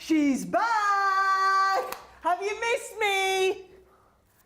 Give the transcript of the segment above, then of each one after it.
She's back! Have you missed me?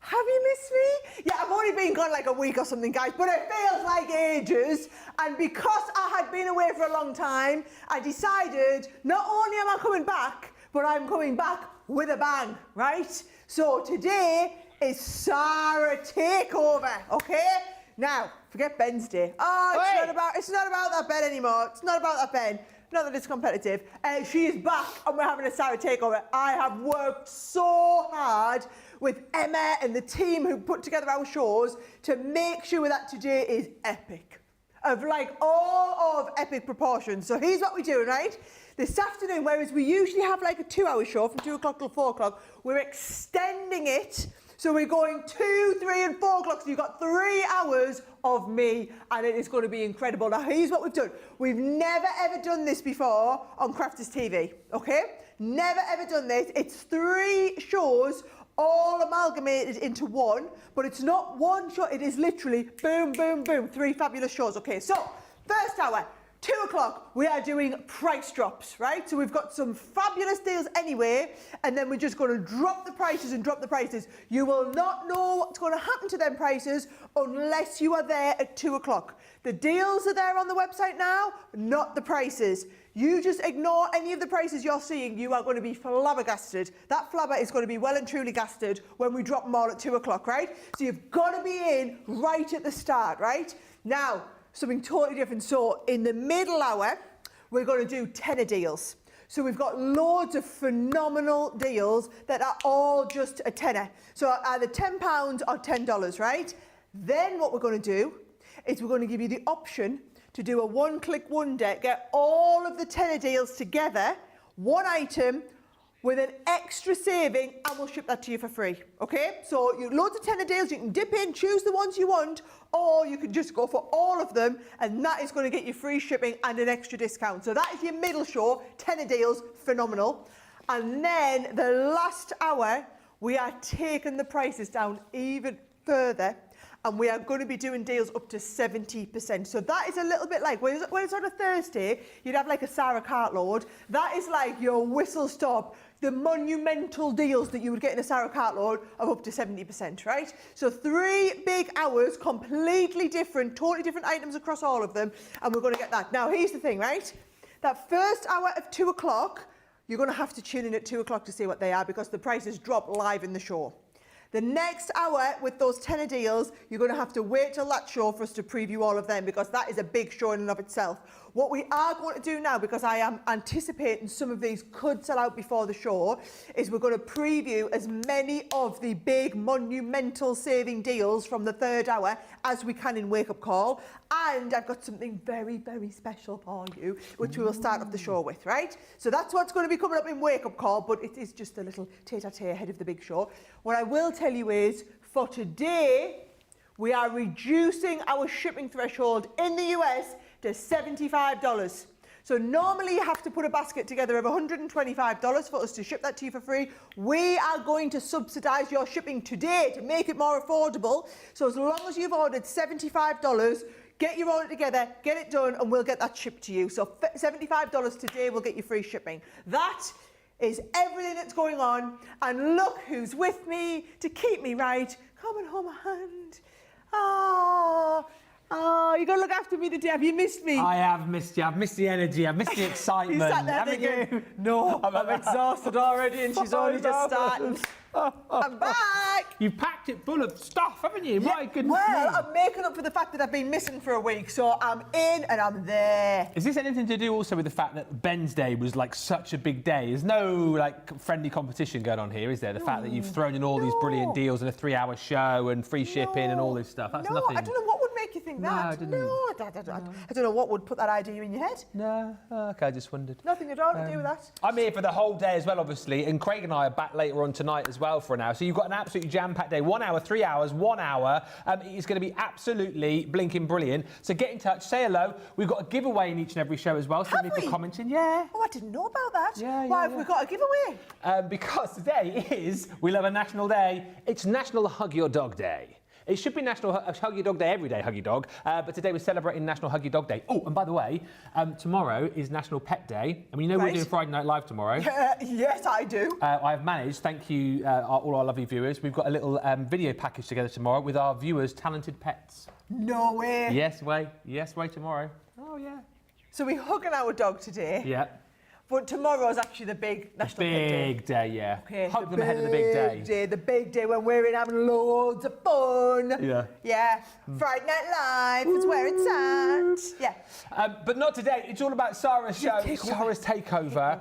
Have you missed me? Yeah, I've only been gone like a week or something, guys, but it feels like ages. And because I had been away for a long time, I decided not only am I coming back, but I'm coming back with a bang, right? So today is Sara Takeover, okay? Now, forget Ben's day. Oh, it's not about that Ben anymore. It's not about that Ben. Not that it's competitive. She is back and we're having a Sara Takeover. I have worked so hard with Emma and the team who put together our shows to make sure that today is epic. Of like all of epic proportions. So here's what we're doing, right? This afternoon, whereas we usually have like a 2-hour show from 2 o'clock till 4 o'clock, we're extending it. So we're going 2, 3 and 4 o'clock, so you've got 3 hours of me and it is going to be incredible. Now here's what we've done. We've never ever done this before on Crafters TV, okay? Never ever done this. It's 3 shows all amalgamated into one, but it's not one show, it is literally boom, boom, boom, 3 fabulous shows. Okay, so first hour, 2 o'clock, we are doing price drops, right? So we've got some fabulous deals anyway, and then we're just going to drop the prices and drop the prices. You will not know what's going to happen to them prices unless you are there at 2 o'clock. The deals are there on the website now, not the prices. You just ignore any of the prices you're seeing, you are going to be flabbergasted. That flabber is going to be well and truly gasted when we drop them all at 2 o'clock, right? So you've got to be in right at the start, right? Now, something totally different. So in the middle hour, we're going to do tenner deals. So we've got loads of phenomenal deals that are all just a tenner. So either £10 or $10, right? Then what we're going to do is we're going to give you the option to do a one-click wonder, get all of the tenner deals together, one item, with an extra saving, and we'll ship that to you for free, okay? So loads of tenner deals, you can dip in, choose the ones you want, or you can just go for all of them, and that is going to get you free shipping and an extra discount. So that is your middle show, tenner deals, phenomenal. And then the last hour, we are taking the prices down even further, and we are going to be doing deals up to 70%. So that is a little bit like, when it's on a Thursday, you'd have like a Sara cartload. That is like your whistle stop, the monumental deals that you would get in a Sara cartload of up to 70%, right? So 3 big hours, completely different, totally different items across all of them, and we're going to get that. Now, here's the thing, right? That first hour of 2 o'clock, you're going to have to tune in at 2 o'clock to see what they are because the prices drop live in the show. The next hour with those tenner deals, you're going to have to wait till that show for us to preview all of them because that is a big show in and of itself. What we are going to do now, because I am anticipating some of these could sell out before the show, is we're going to preview as many of the big monumental saving deals from the third hour as we can in Wake Up Call. And I've got something very, very special for you, which we will start off the show with, right? So that's what's going to be coming up in Wake Up Call, but it is just a little tete-a-tete ahead of the big show. What I will tell you is, for today, we are reducing our shipping threshold in the US to $75. So normally you have to put a basket together of $125 for us to ship that to you for free. We are going to subsidise your shipping today to make it more affordable. So as long as you've ordered $75, get your order together, get it done, and we'll get that shipped to you. So $75 today will get you free shipping. That is everything that's going on. And look who's with me to keep me right. Come and hold my hand. Oh, you're going to look after me today. Have you missed me? I have missed you. I've missed the energy. I've missed the excitement. You sat there haven't thinking, you? no, I'm exhausted already and she's only just starting. I'm back! You've packed it full of stuff, haven't you? Yeah, My goodness well, me. I'm making up for the fact that I've been missing for a week, so I'm in and I'm there. Is this anything to do also with the fact that Ben's Day was like such a big day? There's no like friendly competition going on here, is there? The fact that you've thrown in all these brilliant deals and a 3-hour show and free shipping and all this stuff. That's nothing. I don't know what would make you think that. I didn't. I don't know what would put that idea in your head. No, okay, I just wondered. Nothing at all to do with that. I'm here for the whole day as well, obviously, and Craig and I are back later on tonight as well for an hour. So you've got an absolutely jam-packed day. 1 hour, 3 hours, 1 hour. It's going to be absolutely blinking brilliant. So get in touch, say hello. We've got a giveaway in each and every show as well. So people commenting, yeah. Oh, I didn't know about that. Yeah, Why have we got a giveaway? Because today is, we love a national day. It's National Hug Your Dog Day. It should be National Hug Your Dog Day every day, Hug Your Dog. But today we're celebrating National Hug Your Dog Day. Oh, and by the way, tomorrow is National Pet Day. I mean, you know we're doing Friday Night Live tomorrow. Yes, I do. I've managed, thank you, all our lovely viewers. We've got a little video package together tomorrow with our viewers' talented pets. No way. Yes, way tomorrow. Oh, yeah. So we're hugging our dog today. Yeah. But tomorrow's actually the big National Pet Day. Big day, yeah. Okay, Hug them ahead of the big day. The big day when we're in having loads of fun. Yeah. Yeah. Friday Night Live is where it's at. Yeah. But not today. It's all about Sara's show, Sara's Takeover.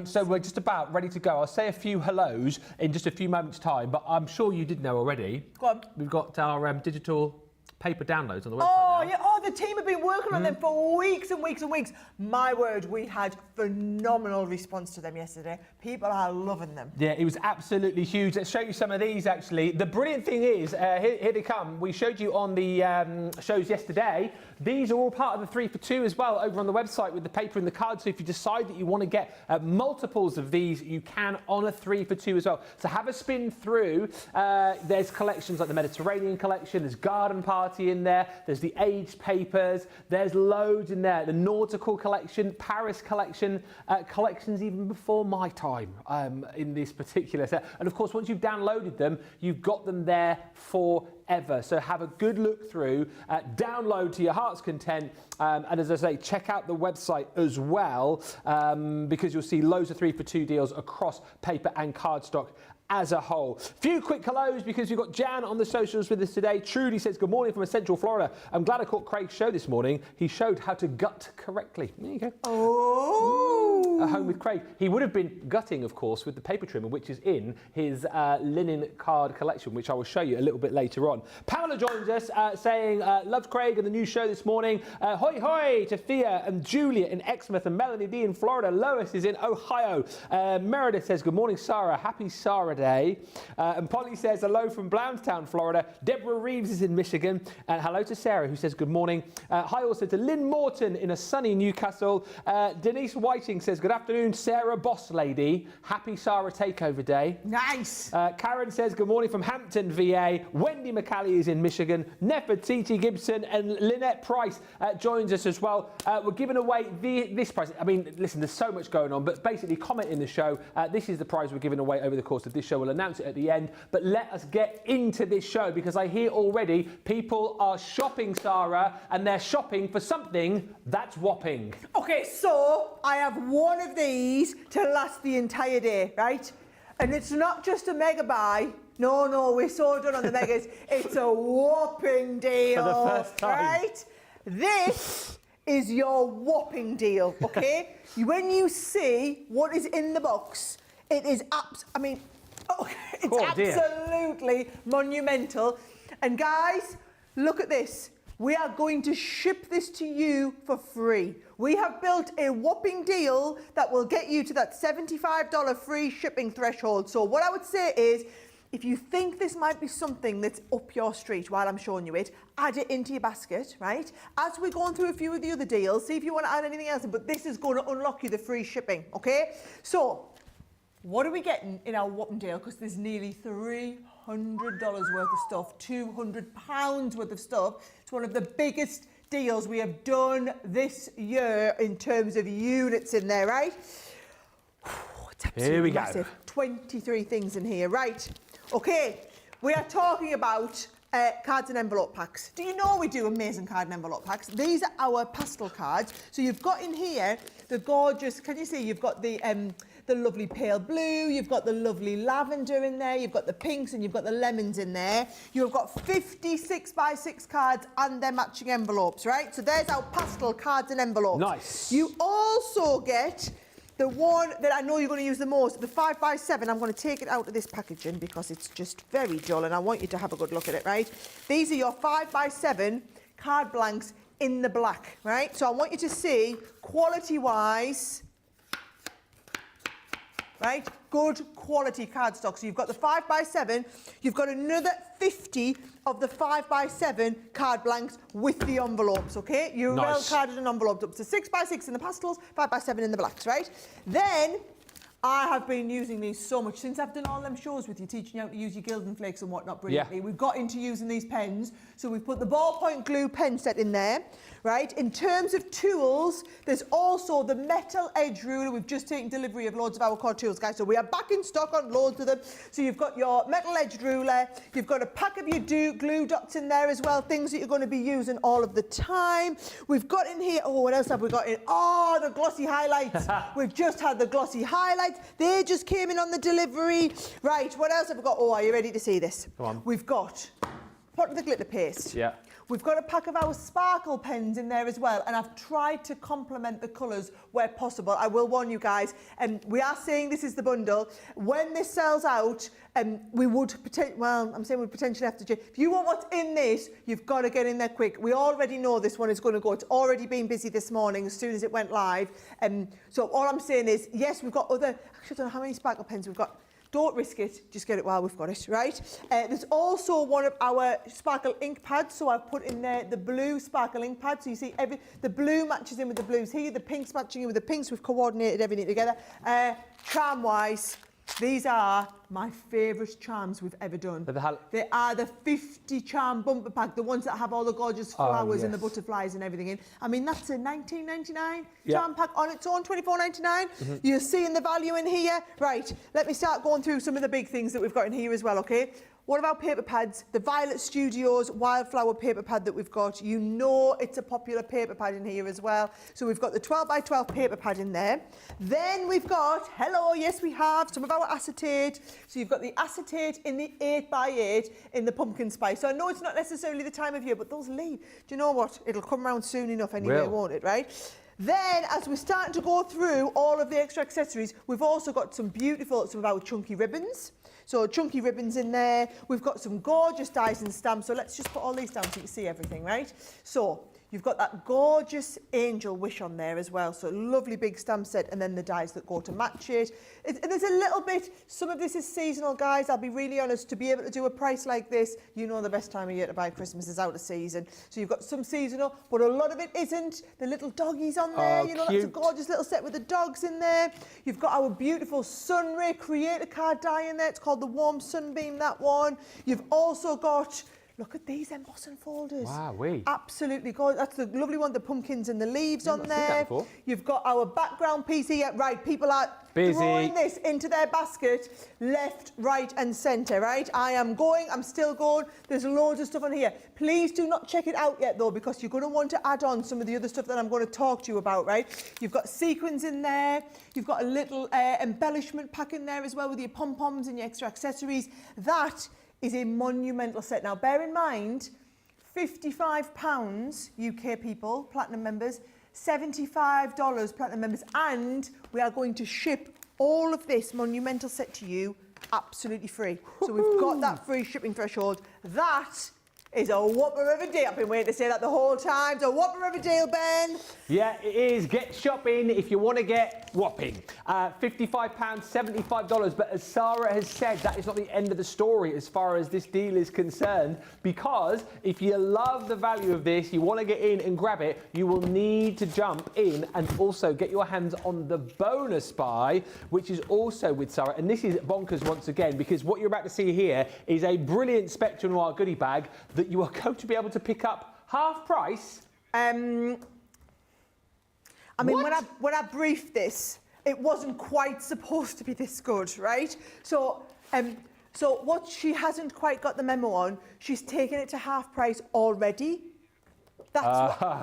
So we're just about ready to go. I'll say a few hellos in just a few moments' time, but I'm sure you did know already. Go on. We've got our digital paper downloads on the website Oh, now. yeah. Oh, the team have been working on them for weeks and weeks and weeks. My word, we had phenomenal response to them yesterday. People are loving them. Yeah, it was absolutely huge. Let's show you some of these, actually. The brilliant thing is, here they come. We showed you on the shows yesterday. These are all part of the 3 for 2 as well over on the website with the paper and the card. So if you decide that you want to get multiples of these, you can on a 3 for 2 as well. So have a spin through. There's collections like the Mediterranean collection. There's Garden Party in there. There's the aged papers. There's loads in there. The nautical collection, Paris collection, collections even before my time in this particular set. And of course, once you've downloaded them, you've got them there forever. So have a good look through, download to your heart's content, and as I say, check out the website as well, because you'll see loads of 3 for 2 deals across paper and cardstock as a whole. Few quick hellos because we've got Jan on the socials with us today. Trudy says, good morning from Central Florida. I'm glad I caught Craig's show this morning. He showed how to gut correctly. There you go. Oh. At home with Craig. He would have been gutting, of course, with the paper trimmer, which is in his linen card collection, which I will show you a little bit later on. Pamela joins us saying, loved Craig and the new show this morning. Hoi hoi to Thea and Julia in Exmouth and Melanie D in Florida. Lois is in Ohio. Meredith says, good morning, Sarah. Happy Sarah Day. And Polly says, hello from Blountstown, Florida. Deborah Reeves is in Michigan. And hello to Sarah, who says, good morning. Hi also to Lynn Morton in a sunny Newcastle. Denise Whiting says, good afternoon, Sarah Boss Lady. Happy Sarah Takeover Day. Nice. Karen says, good morning from Hampton, VA. Wendy McCallie is in Michigan. Nefford T.T. Gibson and Lynette Price joins us as well. We're giving away this prize. I mean, listen, there's so much going on, but basically comment in the show. This is the prize we're giving away over the course of this show. We'll announce it at the end, but let us get into this show because I hear already people are shopping, Sarah, and they're shopping for something that's whopping. Okay, so I have one of these to last the entire day, right? And it's not just a mega buy. No, we're so done on the megas. It's a whopping deal. For the first time. Right? This is your whopping deal, okay? When you see what is in the box, it is it's absolutely monumental. And guys, look at this. We are going to ship this to you for free. We have built a whopping deal that will get you to that $75 free shipping threshold. So what I would say is, if you think this might be something that's up your street while I'm showing you it, add it into your basket, right? As we're going through a few of the other deals, see if you want to add anything else, but this is going to unlock you the free shipping, okay? So, what are we getting in our whopping deal? Because there's nearly $300 worth of stuff, £200 worth of stuff. It's one of the biggest deals we have done this year in terms of units in there, right? It's absolutely Here we massive. go. 23 things in here, right? Okay, we are talking about cards and envelope packs. Do you know we do amazing card and envelope packs? These are our pastel cards. So you've got in here the gorgeous, can you see, you've got the lovely pale blue, you've got the lovely lavender in there, you've got the pinks and you've got the lemons in there. You've got 50 6x6 cards and their matching envelopes, right? So there's our pastel cards and envelopes. Nice. You also get the one that I know you're going to use the most, the 5x7. I'm going to take it out of this packaging because it's just very dull and I want you to have a good look at it, right? These are your 5x7 card blanks in the black, right? So I want you to see quality-wise, right? Good quality cardstock. So you've got the 5x7, you've got another 50 of the 5x7 card blanks with the envelopes, okay? You're well carded and enveloped up to 6x6 in the pastels, 5x7 in the blacks, right? Then I have been using these so much since I've done all them shows with you, teaching you how to use your gilding flakes and whatnot brilliantly. Yeah. We've got into using these pens, so we've put the ballpoint glue pen set in there, right? In terms of tools, there's also the metal edge ruler. We've just taken delivery of loads of our core tools, guys, so we are back in stock on loads of them. So you've got your metal edge ruler, you've got a pack of your glue dots in there as well, things that you're going to be using all of the time. We've got in here, oh, what else have we got in? Oh, the glossy highlights. We've just had the glossy highlights. They just came in on the delivery. Right, what else have we got? Oh, are you ready to see this? Come on. We've got pot of the glitter paste. Yeah. We've got a pack of our sparkle pens in there as well, and I've tried to complement the colours where possible. I will warn you guys, and we are saying this is the bundle. When this sells out, we would potentially have to change. If you want what's in this, you've got to get in there quick. We already know this one is going to go. It's already been busy this morning as soon as it went live. So all I'm saying is, yes, we've got other. Actually, I don't know how many sparkle pens we've got. Don't risk it, just get it while we've got it, right? There's also one of our sparkle ink pads, so I've put in there the blue sparkle ink pad, so you see the blue matches in with the blues here, the pinks matching in with the pinks, we've coordinated everything together. Charm-wise, these are my favourite charms we've ever done. They are the 50 charm bumper pack, the ones that have all the gorgeous flowers and the butterflies and everything in. I mean, that's a $19.99 charm pack on its own, $24.99. You're seeing the value in here. Right, let me start going through some of the big things that we've got in here as well, okay? One of our paper pads, the Violet Studios Wildflower paper pad that we've got. You know it's a popular paper pad in here as well. So we've got the 12 by 12 paper pad in there. Then we've got, yes we have, some of our acetate. So you've got the acetate in the 8 by 8 in the pumpkin spice. So I know it's not necessarily the time of year, but those leaves, do you know what? It'll come around soon enough anyway, won't it, right? Then, as we're starting to go through all of the extra accessories, we've also got some of our chunky ribbons. So chunky ribbons in there. We've got some gorgeous dies and stamps. So let's just put all these down so you can see everything, right? So you've got that gorgeous angel wish on there as well. So lovely big stamp set, and then the dies that go to match it. There's a little bit, some of this is seasonal, guys. I'll be really honest, to be able to do a price like this, you know the best time of year to buy Christmas is out of season. So you've got some seasonal, but a lot of it isn't. The little doggies on there, you know, cute. That's a gorgeous little set with the dogs in there. You've got our beautiful Sunray Creator card die in there. It's called the Warm Sunbeam, that one. You've also got, look at these embossing folders. Wow, absolutely gorgeous. That's the lovely one, the pumpkins and the leaves on there. Seen that before. You've got our background piece here. Right, people are busy throwing this into their basket, left, right and centre, right? I'm still going. There's loads of stuff on here. Please do not check it out yet though, because you're going to want to add on some of the other stuff that I'm going to talk to you about, right? You've got sequins in there. You've got a little embellishment pack in there as well with your pom-poms and your extra accessories. That is a monumental set. Now, bear in mind, £55 UK people, platinum members, $75 platinum members, and we are going to ship all of this monumental set to you absolutely free. So we've got that free shipping threshold. That is a whopper of a deal. I've been waiting to say that the whole time. It's a whopper of a deal, Ben. Yeah, it is. Get shopping if you want to get Whopping. £55, $75. But as Sara has said, that is not the end of the story as far as this deal is concerned, because if you love the value of this, you want to get in and grab it, you will need to jump in and also get your hands on the bonus buy, which is also with Sara. And this is bonkers once again, because what you're about to see here is a brilliant Spectrum Noir goodie bag that you are going to be able to pick up half price. I mean, when I briefed this, it wasn't quite supposed to be this good, right? So what she hasn't quite got the memo on, she's taken it to half price already. So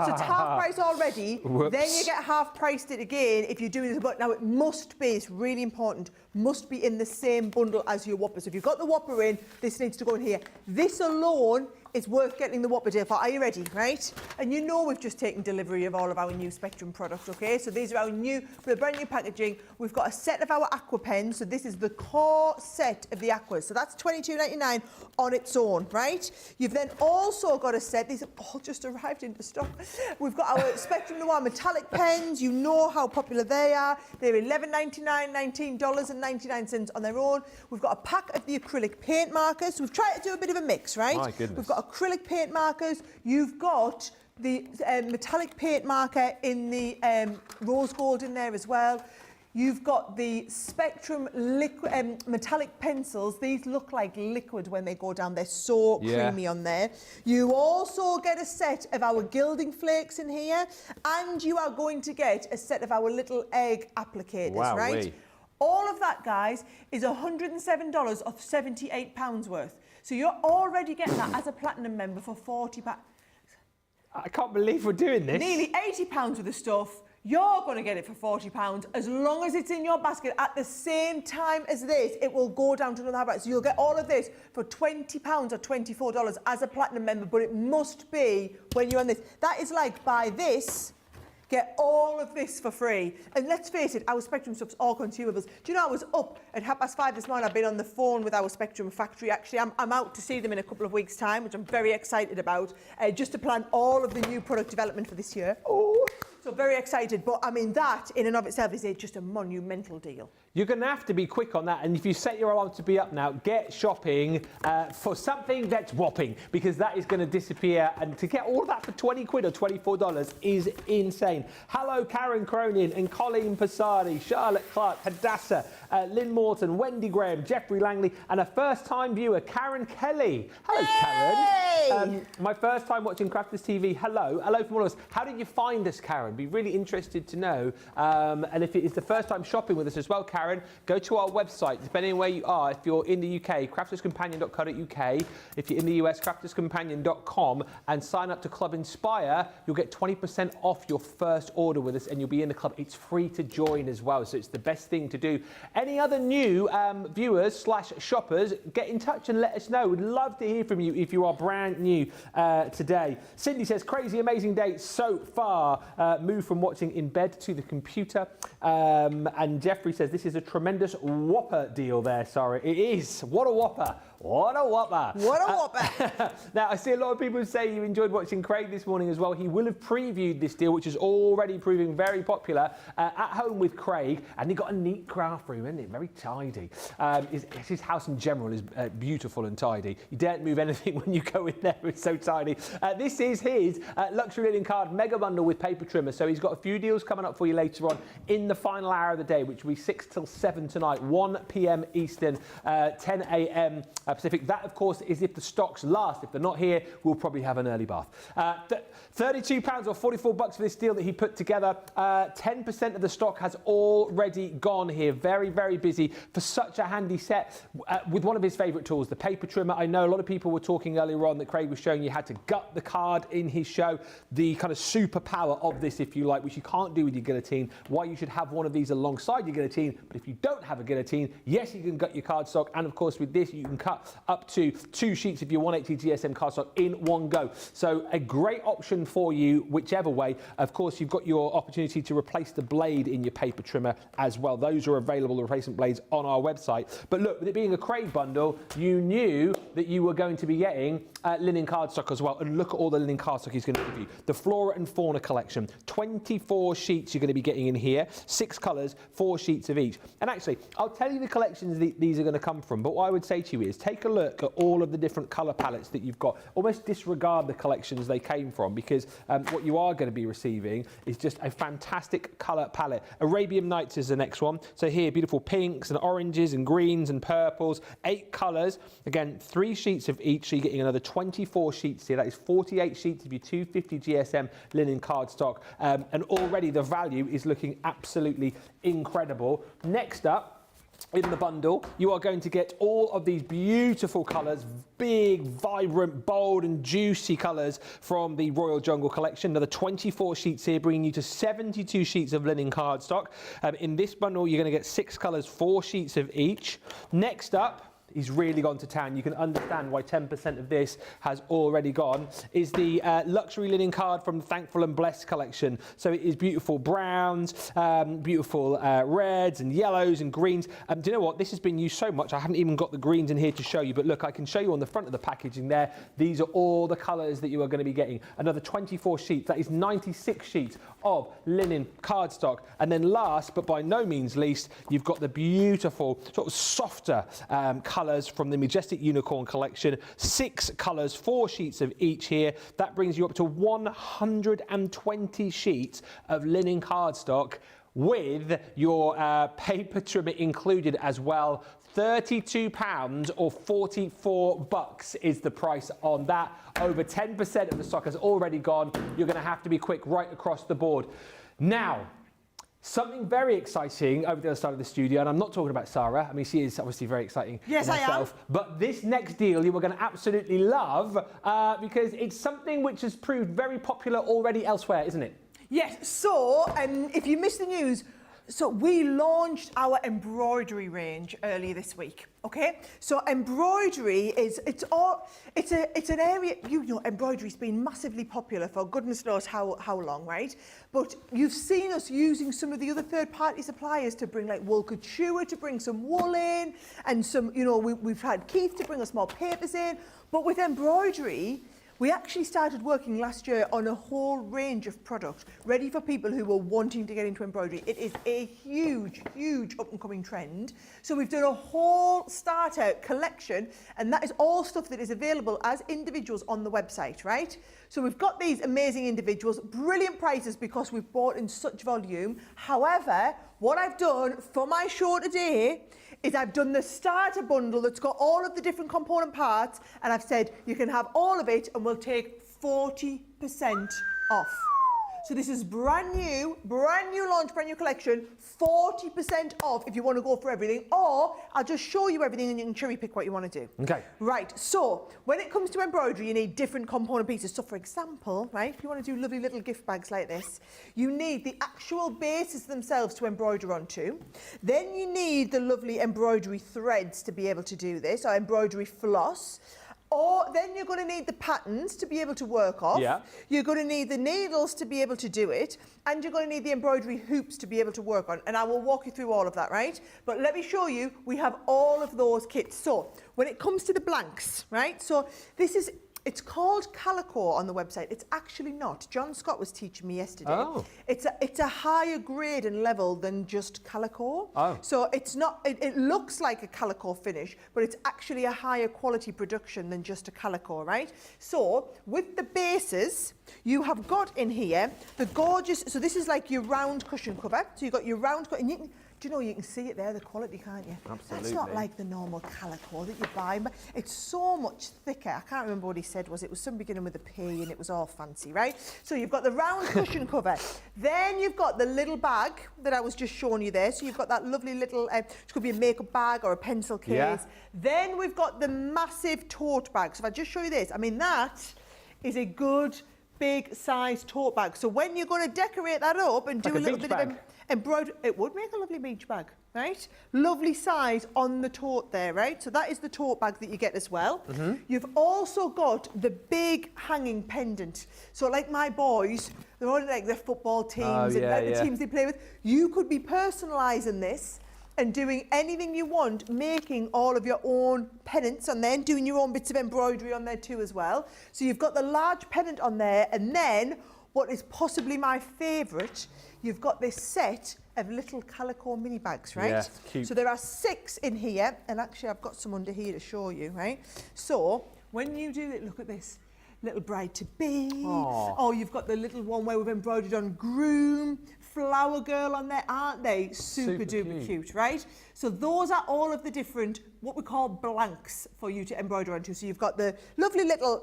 it's half price already. Whoops. Then you get half priced it again if you're doing this. But now it must be, it's really important, must be in the same bundle as your Whopper. So if you've got the Whopper in, this needs to go in here. This alone is worth getting the Whopper deal for. Are you ready? Right? And you know we've just taken delivery of all of our new Spectrum products, okay? So these are our new, with brand new packaging. We've got a set of our aqua pens. So this is the core set of the aquas. So that's $22.99 on its own, right? You've then also got a set, these have all just arrived into stock. We've got our Spectrum Noir metallic pens. You know how popular they are. They're $11.99, $19.99 on their own. We've got a pack of the acrylic paint markers. So we've tried to do a bit of a mix, right? My goodness. We've got acrylic paint markers. You've got the metallic paint marker in the rose gold in there as well. You've got the Spectrum liquid, metallic pencils. These look like liquid when they go down. They're so creamy on there. You also get a set of our gilding flakes in here, and you are going to get a set of our little egg applicators, right? All of that, guys, is $107 of £78 worth. So you're already getting that as a platinum member for £40. I can't believe we're doing this. Nearly £80 worth of stuff. You're going to get it for £40 as long as it's in your basket at the same time as this. It will go down to another price. So you'll get all of this for £20 or $24 as a platinum member, but it must be when you're on this. That is like buy this, get all of this for free. And let's face it, our Spectrum stuff's all consumables. Do you know I was up at 5:30 this morning? I've been on the phone with our Spectrum factory. Actually, I'm out to see them in a couple of weeks' time, which I'm very excited about, just to plan all of the new product development for this year. Oh, so very excited. But I mean, that in and of itself is just a monumental deal. You're going to have to be quick on that, and if you set your alarm to be up now, get shopping for something that's whopping, because that is going to disappear, and to get all of that for 20 quid or $24 is insane. Hello, Karen Cronin and Colleen Passardi, Charlotte Clark, Hadassah, Lynn Morton, Wendy Graham, Jeffrey Langley, and a first-time viewer, Karen Kelly. Hello, Karen. My first time watching Crafters TV. Hello. Hello from all of us. How did you find us, Karen? Be really interested to know. And if it is the first time shopping with us as well, Karen, go to our website, depending on where you are. If you're in the UK, crafterscompanion.co.uk. If you're in the US, crafterscompanion.com, and sign up to Club Inspire, you'll get 20% off your first order with us, and you'll be in the club. It's free to join as well, so it's the best thing to do. Any other new viewers / shoppers, get in touch and let us know. We'd love to hear from you if you are brand new today. Cindy says, crazy, amazing day so far. Moved from watching in bed to the computer. And Jeffrey says, this is a tremendous whopper deal there, Sarah. It is. What a whopper. What a whopper. What a whopper. Now, I see a lot of people say you enjoyed watching Craig this morning as well. He will have previewed this deal, which is already proving very popular, at home with Craig. And he got a neat craft room, isn't it? Very tidy. His house in general is beautiful and tidy. You daren't move anything when you go in there. It's so tidy. This is his luxury linen card mega bundle with paper trimmer. So he's got a few deals coming up for you later on in the final hour of the day, which will be 6 till 7 tonight, 1 p.m. Eastern, 10 a.m. Pacific. That, of course, is if the stocks last. If they're not here, we'll probably have an early bath. £32 or $44 for this deal that he put together. 10% of the stock has already gone here. Very, very busy for such a handy set with one of his favourite tools, the paper trimmer. I know a lot of people were talking earlier on that Craig was showing you how to gut the card in his show. The kind of superpower of this, if you like, which you can't do with your guillotine. Why you should have one of these alongside your guillotine. But if you don't have a guillotine, yes, you can gut your cardstock. And of course, with this, you can cut up to 2 sheets of your 180 GSM cardstock in one go. So a great option for you, whichever way. Of course, you've got your opportunity to replace the blade in your paper trimmer as well. Those are available, the replacement blades, on our website. But look, with it being a Craig bundle, you knew that you were going to be getting linen cardstock as well. And look at all the linen cardstock he's going to give you. The Flora and Fauna collection, 24 sheets you're going to be getting in here, 6 colours, 4 sheets of each. And actually, I'll tell you the collections these are going to come from. But what I would say to you is take a look at all of the different colour palettes that you've got. Almost disregard the collections they came from, because what you are going to be receiving is just a fantastic colour palette. Arabian Nights is the next one. So here, beautiful pinks and oranges and greens and purples, 8 colours. Again, 3 sheets of each, so you're getting another 24 sheets here. That is 48 sheets of your 250 GSM linen cardstock. And already the value is looking absolutely incredible. Next up, in the bundle, you are going to get all of these beautiful colours, big, vibrant, bold and juicy colours from the Royal Jungle collection. Another 24 sheets here, bringing you to 72 sheets of linen cardstock. In this bundle, you're going to get 6 colours, 4 sheets of each. Next up, he's really gone to town. You can understand why 10% of this has already gone. Is the luxury linen card from the Thankful and Blessed collection. So it is beautiful browns, beautiful reds and yellows and greens. Do you know what? This has been used so much, I haven't even got the greens in here to show you. But look, I can show you on the front of the packaging there. These are all the colours that you are going to be getting. Another 24 sheets. That is 96 sheets of linen cardstock. And then last, but by no means least, you've got the beautiful, sort of softer colours from the Majestic Unicorn collection. 6 colours, 4 sheets of each here. That brings you up to 120 sheets of linen cardstock with your paper trimmer included as well. £32 or $44 is the price on that. Over 10% of the stock has already gone. You're going to have to be quick right across the board. Now, something very exciting over the other side of the studio, and I'm not talking about Sara. I mean, she is obviously very exciting. Yes, I am. But this next deal you are going to absolutely love because it's something which has proved very popular already elsewhere, isn't it? Yes. So, if you missed the news, so we launched our embroidery range earlier this week. Okay, so embroidery it's an area, you know, embroidery's been massively popular for goodness knows how long, right? But you've seen us using some of the other third-party suppliers to bring like wool couture, to bring some wool in, and some, you know, we've had Keith to bring us more papers in. But with embroidery, we actually started working last year on a whole range of products ready for people who were wanting to get into embroidery. It is a huge, huge up-and-coming trend. So we've done a whole starter collection, and that is all stuff that is available as individuals on the website, right? So we've got these amazing individuals, brilliant prices because we've bought in such volume. However, what I've done for my show today is I've done the starter bundle that's got all of the different component parts, and I've said you can have all of it and we'll take 40% off. So this is brand new launch, brand new collection, 40% off if you want to go for everything, or I'll just show you everything and you can cherry pick what you want to do. Okay. Right, so when it comes to embroidery, you need different component pieces. So for example, right, if you want to do lovely little gift bags like this, you need the actual bases themselves to embroider onto. Then you need the lovely embroidery threads to be able to do this, or embroidery floss. Or then you're going to need the patterns to be able to work off. Yeah. You're going to need the needles to be able to do it. And you're going to need the embroidery hoops to be able to work on. And I will walk you through all of that, right? But let me show you, we have all of those kits. So when it comes to the blanks, right? So this is, it's called Calico on the website. It's actually not. John Scott was teaching me yesterday. Oh. It's a higher grade and level than just Calico. Oh. So it's not, it looks like a Calico finish, but it's actually a higher quality production than just a Calico, right? So with the bases, you have got in here the gorgeous, so this is like your round cushion cover. So you've got your round, and you can, do you know, you can see it there, the quality, can't you? Absolutely. That's not like the normal Calico that you buy, but it's so much thicker. I can't remember what he said was. It was some beginning with a P and it was all fancy, right? So you've got the round cushion cover. Then you've got the little bag that I was just showing you there. So you've got that lovely little, it could be a makeup bag or a pencil case. Yeah. Then we've got the massive tote bag. So if I just show you this, I mean, that is a good big size tote bag. So when you're going to decorate that up and do like a little bit bag. of embroidery, it would make a lovely beach bag, right? Lovely size on the tote there, right? So that is the tote bag that you get as well. You've also got the big hanging pendant. So like my boys, they're all like their football teams and like the teams they play with. You could be personalising this and doing anything you want, making all of your own pennants on there and doing your own bits of embroidery on there too as well. So you've got the large pennant on there, and then what is possibly my favourite, you've got this set of little Calico mini bags, right? Yeah, cute. So there are 6 in here, and actually I've got some under here to show you, right? So when you do it, look at this. Little bride-to-be. Oh, you've got the little one where we've embroidered on groom, flower girl on there, aren't they? Super duper cute, right? So those are all of the different, what we call blanks for you to embroider onto. So you've got the lovely little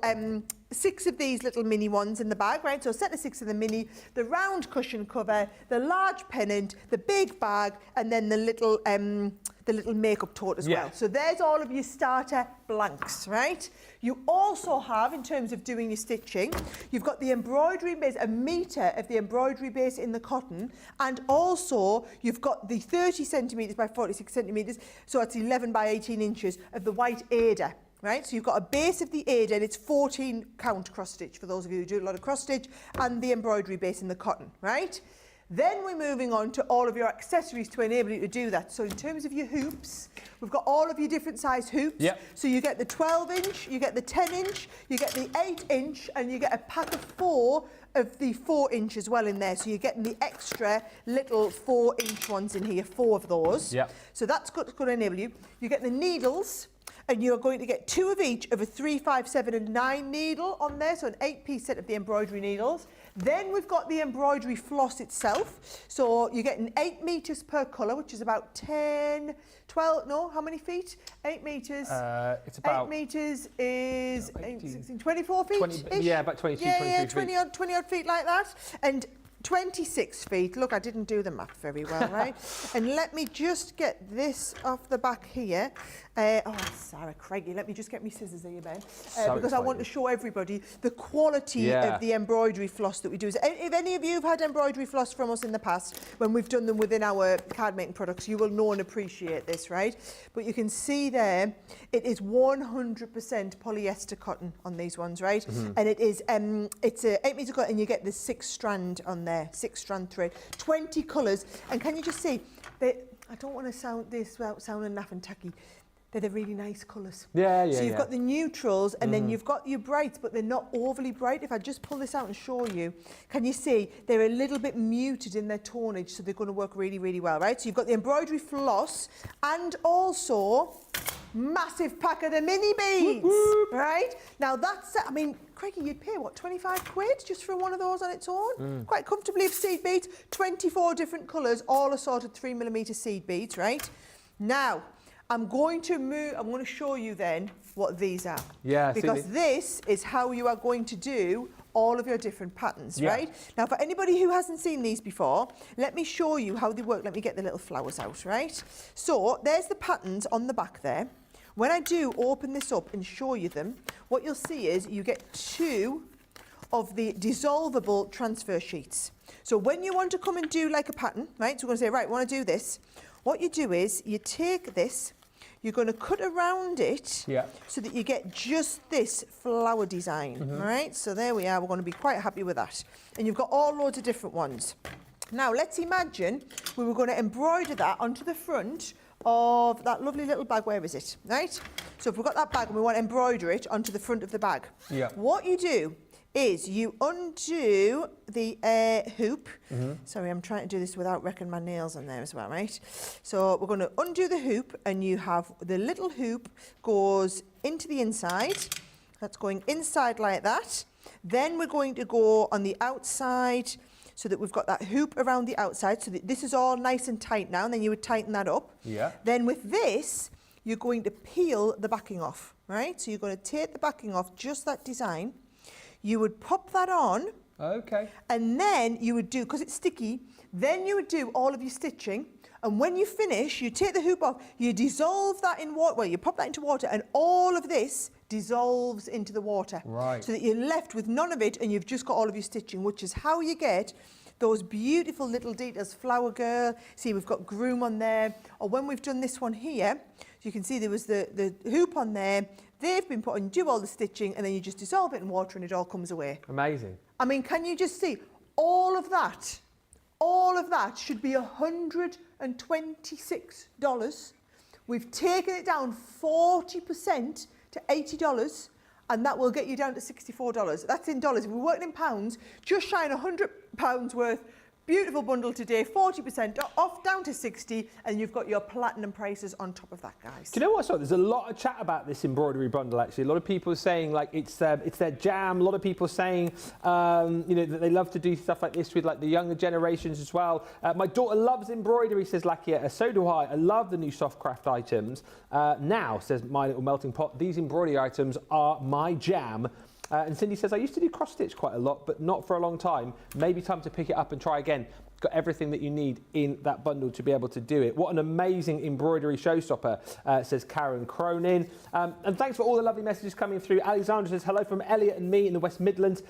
6 of these little mini ones in the bag, right? So a set of 6 of the mini, the round cushion cover, the large pennant, the big bag, and then the little makeup tote as well. So there's all of your starter blanks, right? You also have, in terms of doing your stitching, you've got the embroidery base, a metre of the embroidery base in the cotton, and also you've got the 30 centimetres by 46 centimetres, so it's 11 by 18 inches of the white Ada. Right, so you've got a base of the Ada, and it's 14 count cross stitch for those of you who do a lot of cross stitch, and the embroidery base in the cotton, right? Then we're moving on to all of your accessories to enable you to do that. So in terms of your hoops, we've got all of your different size hoops. Yep. So you get the 12-inch, you get the 10-inch, you get the 8-inch, and you get a pack of 4 of the 4-inch as well in there. So you're getting the extra little 4-inch ones in here, 4 of those. Yep. So that's going to enable you. You get the needles. and you're going to get 2 of each of a 3, 5, 7 and 9 needle on there, so an 8-piece set of the embroidery needles. Then we've got the embroidery floss itself, so you're getting 8 metres per colour, which is about 10, 12, no, how many feet? 8 metres. It's about... 8 metres is 16, 24 feet? Yeah, about 22, yeah, 23 yeah, feet. 20 odd feet like that. And 26 feet. Look, I didn't do the math very well, right? And let me just get this off the back here. Oh, Sarah, Craigie, let me just get me scissors here, Ben. Because I want to show everybody the quality of the embroidery floss that we do. If any of you have had embroidery floss from us in the past, when we've done them within our card making products, you will know and appreciate this, right? But you can see there, it is 100% polyester cotton on these ones, right? And it is, it's a 8 metre cotton, and you get the 6-strand on there, 6-strand thread, 20 colours. And can you just see, I don't want to sound this without sounding naff and tacky. They're the really nice colours. Yeah, yeah, So you've got the neutrals, and then you've got your brights, but they're not overly bright. If I just pull this out and show you, can you see they're a little bit muted in their tonage, so they're going to work really, really well, right? So you've got the embroidery floss, and also massive pack of the mini beads, right? Now that's, I mean, Craigie, you'd pay what, 25 quid just for one of those on its own? Quite comfortably of seed beads, 24 different colours, all assorted 3mm seed beads, right? Now, I'm going to show you then what these are. Yeah, because this is how you are going to do all of your different patterns, right? Now, for anybody who hasn't seen these before, let me show you how they work. Let me get the little flowers out, right? So there's the patterns on the back there. When I do open this up and show you them, what you'll see is you get 2 of the dissolvable transfer sheets. So when you want to come and do like a pattern, right? So we're going to say, right, we want to do this. What you do is you take this, you're going to cut around it so that you get just this flower design, right? So there we are, we're going to be quite happy with that. And you've got all loads of different ones. Now, let's imagine we were going to embroider that onto the front of that lovely little bag. Where is it, right? So if we've got that bag and we want to embroider it onto the front of the bag, what you do is you undo the hoop. Sorry, I'm trying to do this without wrecking my nails on there as well, right? So we're going to undo the hoop, and you have the little hoop goes into the inside. That's going inside like that. Then we're going to go on the outside so that we've got that hoop around the outside, so that this is all nice and tight now, and then you would tighten that up. Then with this, you're going to peel the backing off, right? So you're going to take the backing off, just that design. You would pop that on, and then you would do, because it's sticky, then you would do all of your stitching, and when you finish, you take the hoop off, you dissolve that in water, well, you pop that into water, and all of this dissolves into the water, so that you're left with none of it, and you've just got all of your stitching, which is how you get those beautiful little details. Flower girl, see we've got groom on there, or when we've done this one here, you can see there was the hoop on there. They've been put on, do all the stitching, and then you just dissolve it in water and it all comes away. Amazing. I mean, can you just see, all of that should be $126. We've taken it down 40% to $80, and that will get you down to $64. That's in dollars. If we're working in pounds, just shy of £100 worth. Beautiful bundle today, 40% off, down to 60, and you've got your platinum prices on top of that, guys. Do you know what? So there's a lot of chat about this embroidery bundle, actually. A lot of people are saying, like, it's their jam. A lot of people saying, you know, that they love to do stuff like this with, like, the younger generations as well. My daughter loves embroidery, says Lakia. So do I. I love the new soft craft items. Now, says My Little Melting Pot, these embroidery items are my jam. And Cindy says, I used to do cross-stitch quite a lot, but not for a long time. Maybe time to pick it up and try again. Got everything that you need in that bundle to be able to do it. What an amazing embroidery showstopper, says Karen Cronin. And thanks for all the lovely messages coming through. Alexandra says, hello from Elliot and me in the West Midlands.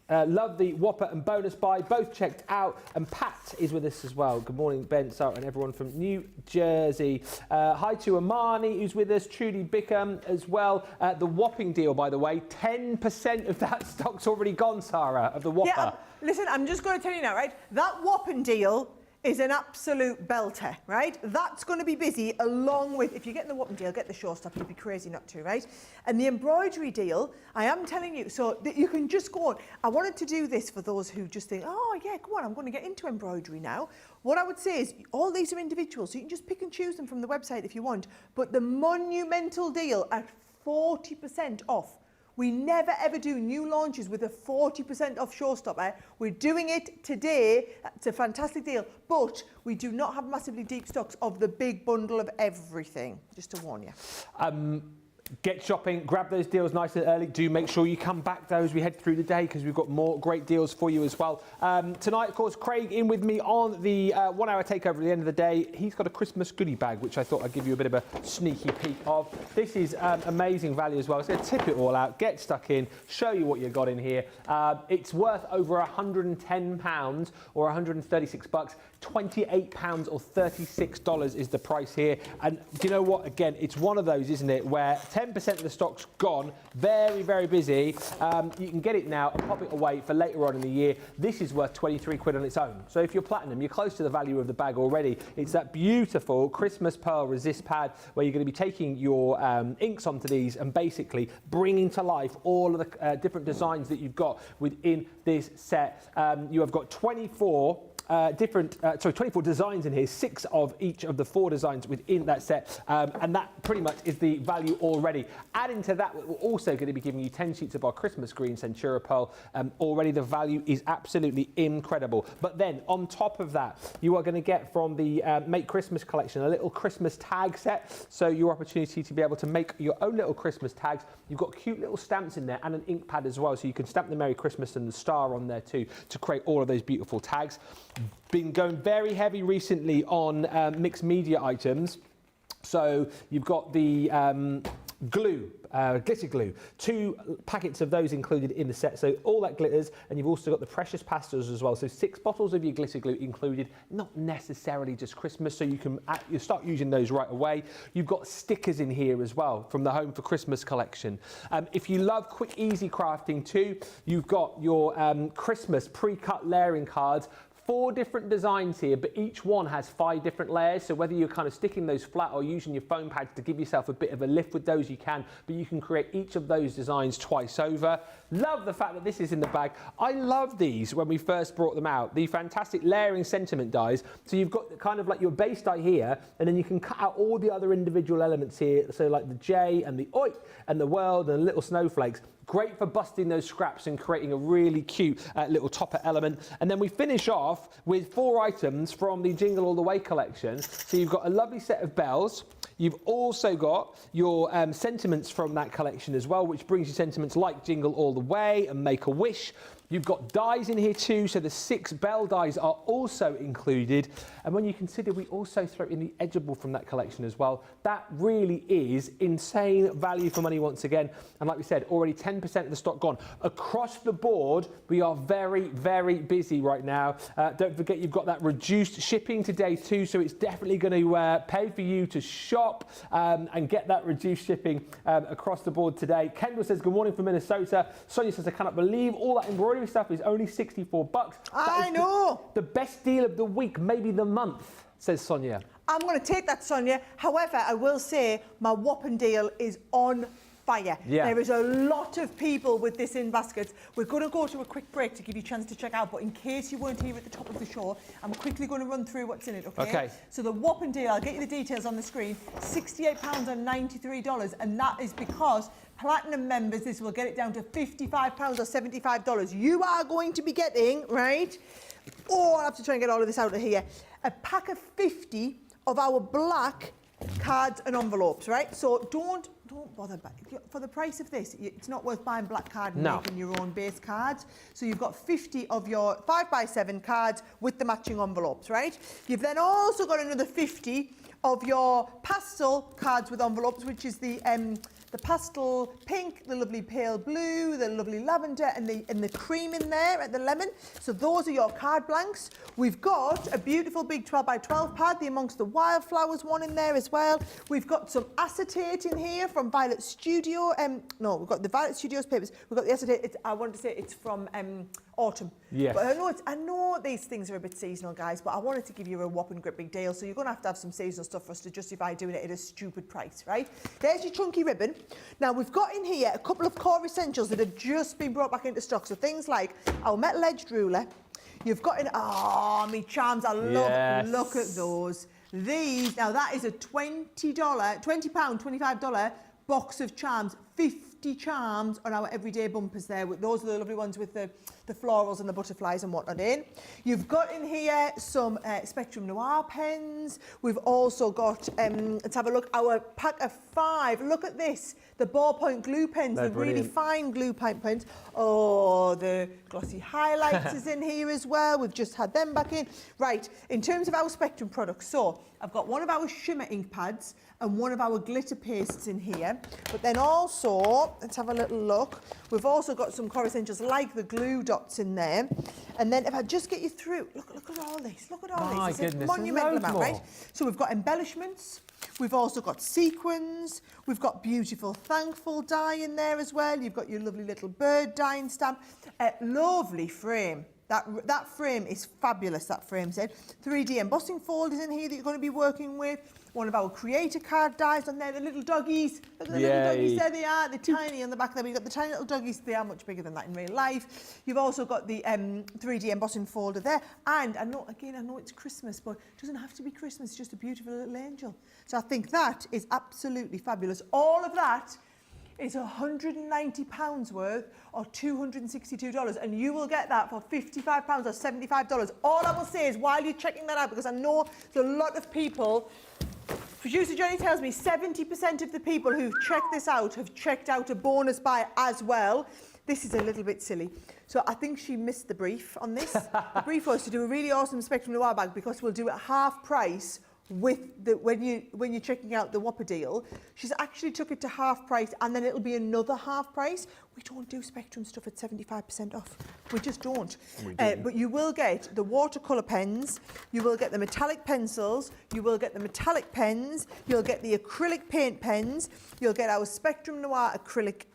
Love the Whopper and bonus buy, both checked out. And Pat is with us as well. Good morning, Ben, Sarah, and everyone from New Jersey. Hi to Amani, who's with us, Trudy Bickham as well. The Whopping deal, by the way, 10% of that stock's already gone, Sarah, of the Whopper. Yeah, listen, I'm just going to tell you now, right? That Whopping deal is an absolute belter, right? That's going to be busy along with, if you're getting the Whopping deal, get the showstopper, you'd be crazy not to, right? And the embroidery deal, I am telling you, so that you can just go on. I wanted to do this for those who just think, oh yeah, come on, I'm going to get into embroidery now. What I would say is, all these are individuals, so you can just pick and choose them from the website if you want, but the monumental deal at 40% off. We never ever do new launches with a 40% off showstopper. We're doing it today. It's a fantastic deal, but we do not have massively deep stocks of the big bundle of everything, just to warn you. Get shopping, grab those deals nice and early. Do make sure you come back though as we head through the day, because we've got more great deals for you as well. Tonight, of course, Craig in with me on the 1 hour takeover at the end of the day. He's got a Christmas goodie bag, which I thought I'd give you a bit of a sneaky peek of. This is amazing value as well. It's going to tip it all out, get stuck in, show you what you got in here. It's worth over £110 or 136 bucks. £28 or $36 is the price here. And do you know what? Again, it's one of those, isn't it, where 10% of the stock's gone, very, very busy. You can get it now and pop it away for later on in the year. This is worth 23 quid on its own. So if you're platinum, you're close to the value of the bag already. It's that beautiful Christmas Pearl Resist pad where you're going to be taking your inks onto these and basically bringing to life all of the different designs that you've got within this set. You have got 24 designs in here, 6 of each of the 4 designs within that set, and that pretty much is the value already. Adding to that, we're also going to be giving you 10 sheets of our Christmas green Centura Pearl. Already the value is absolutely incredible. But then on top of that, you are going to get from the Make Christmas collection a little Christmas tag set, so your opportunity to be able to make your own little Christmas tags. You've got cute little stamps in there and an ink pad as well, so you can stamp the Merry Christmas and the star on there too to create all of those beautiful tags. Been going very heavy recently on mixed media items. So you've got the glue, glitter glue, 2 packets of those included in the set. So all that glitters, and you've also got the precious pastels as well. So 6 bottles of your glitter glue included, not necessarily just Christmas, so you can you start using those right away. You've got stickers in here as well from the Home for Christmas collection. If you love quick, easy crafting too, you've got your Christmas pre-cut layering cards. 4 different designs here, but each one has 5 different layers. So whether you're kind of sticking those flat or using your foam pads to give yourself a bit of a lift with those, you can, but you can create each of those designs twice over. Love the fact that this is in the bag. I love these when we first brought them out, the fantastic layering sentiment dies. So you've got kind of like your base die here, and then you can cut out all the other individual elements here. So like the J and the Oi and the world and little snowflakes. Great for busting those scraps and creating a really cute little topper element. And then we finish off with 4 items from the Jingle All the Way collection. So you've got a lovely set of bells. You've also got your sentiments from that collection as well, which brings you sentiments like Jingle All the Way and Make a Wish. You've got dies in here too, so the 6 bell dies are also included. And when you consider we also throw in the edgeable from that collection as well, that really is insane value for money once again. And like we said, already 10% of the stock gone. Across the board, we are very, very busy right now. Don't forget you've got that reduced shipping today too, so it's definitely going to pay for you to shop and get that reduced shipping across the board today. Kendall says, good morning from Minnesota. Sonia says, I cannot believe all that embroidery stuff is only 64 bucks. I know. The best deal of the week, maybe the month, says Sonia. I'm going to take that, Sonia. However, I will say my Whopping deal is on fire. Yeah. There is a lot of people with this in baskets. We're going to go to a quick break to give you a chance to check out, but in case you weren't here at the top of the show, I'm quickly going to run through what's in it, okay? So the Whopping deal, I'll get you the details on the screen, £68 and $93, and that is because Platinum members, this will get it down to £55 or $75. You are going to be getting, right? Oh, I'll have to try and get all of this out of here. A pack of 50 of our black cards and envelopes, right? So don't bother. For the price of this, it's not worth buying black card and making your own base cards. So you've got 50 of your 5x7 cards with the matching envelopes, right? You've then also got another 50 of your pastel cards with envelopes, which is the the pastel pink, the lovely pale blue, the lovely lavender, and the cream in there at the lemon. So those are your card blanks. We've got a beautiful big 12 by 12 pad, the Amongst the Wildflowers one in there as well. We've got some acetate in here from Violet Studio. No, we've got the Violet Studios papers. We've got the acetate. I wanted to say it's from Autumn. Yes. But I know these things are a bit seasonal, guys, but I wanted to give you a whopping great big deal. So you're going to have some seasonal stuff for us to justify doing it at a stupid price, right? There's your chunky ribbon. Now, we've got in here a couple of core essentials that have just been brought back into stock. So things like our metal edged ruler. You've got in, me charms, I love, look at those. These, now that is a £20, $25 box of charms, 50 charms on our everyday bumpers there. Those are the lovely ones with the florals and the butterflies and whatnot in. You've got in here some Spectrum Noir pens. We've also got, let's have a look, our pack of 5. Look at this, the ballpoint glue pens, the really fine glue pens. Oh, the glossy highlighters in here as well. We've just had them back in. Right, in terms of our Spectrum products, so I've got one of our shimmer ink pads and one of our glitter pastes in here. But then also, let's have a little look. We've also got some core essentials like the glue dots in there. And then if I just get you through, look at all this. Look at all this. My It's goodness, a monumental amount, more. right? So we've got embellishments. We've also got sequins. We've got beautiful thankful die in there as well. You've got your lovely little bird die and stamp. Lovely frame. That frame is fabulous, that frame said. 3D embossing folders in here that you're going to be working with. One of our creator card dies on there, the little doggies. Look at the little doggies, there they are. They're tiny on the back there. We've got the tiny little doggies. They are much bigger than that in real life. You've also got the 3D embossing folder there. And I know it's Christmas, but it doesn't have to be Christmas. It's just a beautiful little angel. So I think that is absolutely fabulous. All of that is £190 worth or $262, and you will get that for £55 or $75. All I will say is, while you're checking that out, because I know there's a lot of people, producer Johnny tells me 70% of the people who've checked this out have checked out a bonus buy as well. This is a little bit silly. So I think she missed the brief on this. The brief was to do a really awesome Spectrum Noir bag, because we'll do it half price with the when you're checking out the Whopper deal. She's actually took it to half price, and then it'll be another half price. We don't do Spectrum stuff at 75% off. We just don't. But you will get the watercolour pens, you will get the metallic pencils, you will get the metallic pens, you'll get the acrylic paint pens, you'll get our Spectrum Noir acrylic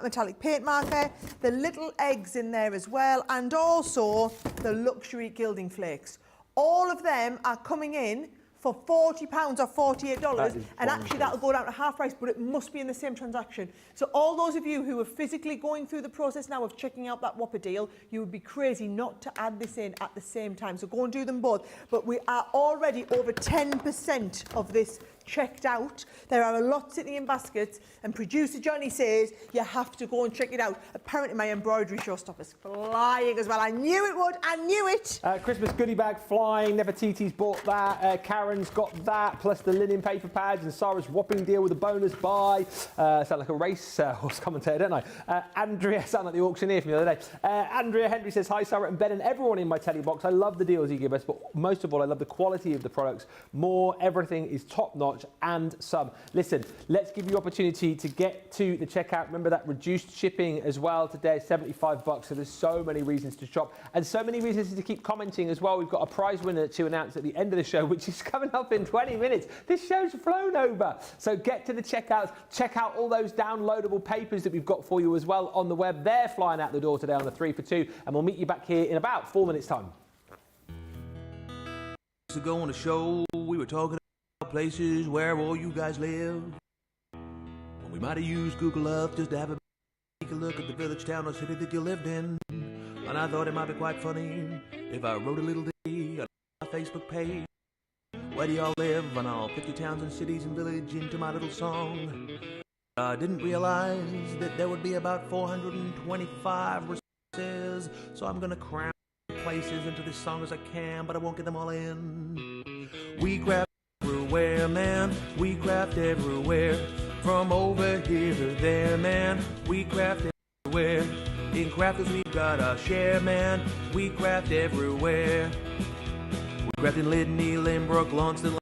metallic paint marker, the little eggs in there as well, and also the luxury gilding flakes. All of them are coming in for £40 or $48, and actually that'll go down to half price, but it must be in the same transaction. So all those of you who are physically going through the process now of checking out that Whopper deal, you would be crazy not to add this in at the same time. So go and do them both. But we are already over 10% of this checked out. There are a lot sitting in baskets, and producer Johnny says you have to go and check it out. Apparently my embroidery showstopper's flying as well. I knew it would. I knew it. Christmas goodie bag flying. Nefertiti's bought that. Karen's got that, plus the linen paper pads, and Sara's Whopping deal with a bonus buy. Sound like a race horse commentator, don't I? Andrea, sound like the auctioneer from the other day. Andrea Henry says, hi Sarah and Ben and everyone in my telly box. I love the deals you give us, but most of all I love the quality of the products. Everything is top notch and some. Listen, let's give you opportunity to get to the checkout. Remember that reduced shipping as well today, $75. So there's so many reasons to shop and so many reasons to keep commenting as well. We've got a prize winner to announce at the end of the show, which is coming up in 20 minutes. This show's flown over. So get to the checkouts, check out all those downloadable papers that we've got for you as well on the web. They're flying out the door today on the 3 for 2, and we'll meet you back here in about 4 minutes time. Ago on the show, we were talking about places where all you guys live. Well, we might have used Google Earth just to have a look at the village, town, or city that you lived in. And I thought it might be quite funny if I wrote a little ditty on my Facebook page. Where do y'all live? On all 50 towns and cities and village into my little song. I didn't realize that there would be about 425 responses, so I'm gonna cram places into this song as I can, but I won't get them all in. We craft everywhere, man. We craft everywhere. From over here to there, man. We craft everywhere. In crafters we got our share, man. We craft everywhere. We craft in Lydney, Lynbrook, Launceston,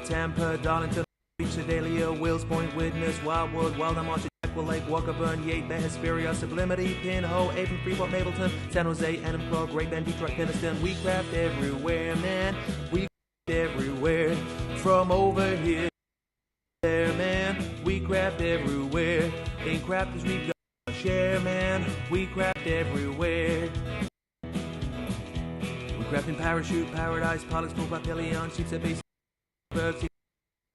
Tampa, Darlington, Beach, Sedalia, Wills Point, Witness, Wildwood, Wildemont, Jackal Lake, Walker, Burn, Yate, Bay, Hesperia, Sublimity, Pinhole, Avon, Freeport, Mableton, San Jose, Enumclaw, Great Bend, Detroit, Keniston. We craft everywhere, man. We craft everywhere. From over here to there, man. We craft everywhere. Ain't crafters, we've got to share, man. We craft everywhere. We craft in Parachute, Paradise, Pollux, Papillion, Sheepshead Base, Berks,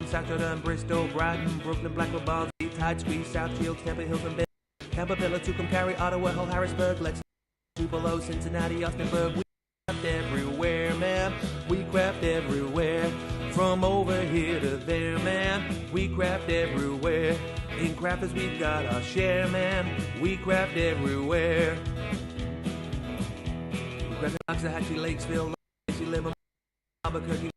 Saturday, Bristol, Brighton, Brooklyn, Blackwood, Ballsy, Tide Squeeze, South Shields, Temple Hills, and Bay, Tampa, Pillar, Tucumcari, Cary, Ottawa, Hull, Harrisburg, Lexington, Tupelo, Cincinnati, Austinburg. We craft everywhere, man. We craft everywhere. From over here to there, man. We craft everywhere. In crafters, we've got our share, man. We craft everywhere. We craft in Loxahatchee, Lakesville, Livermore, Albuquerque,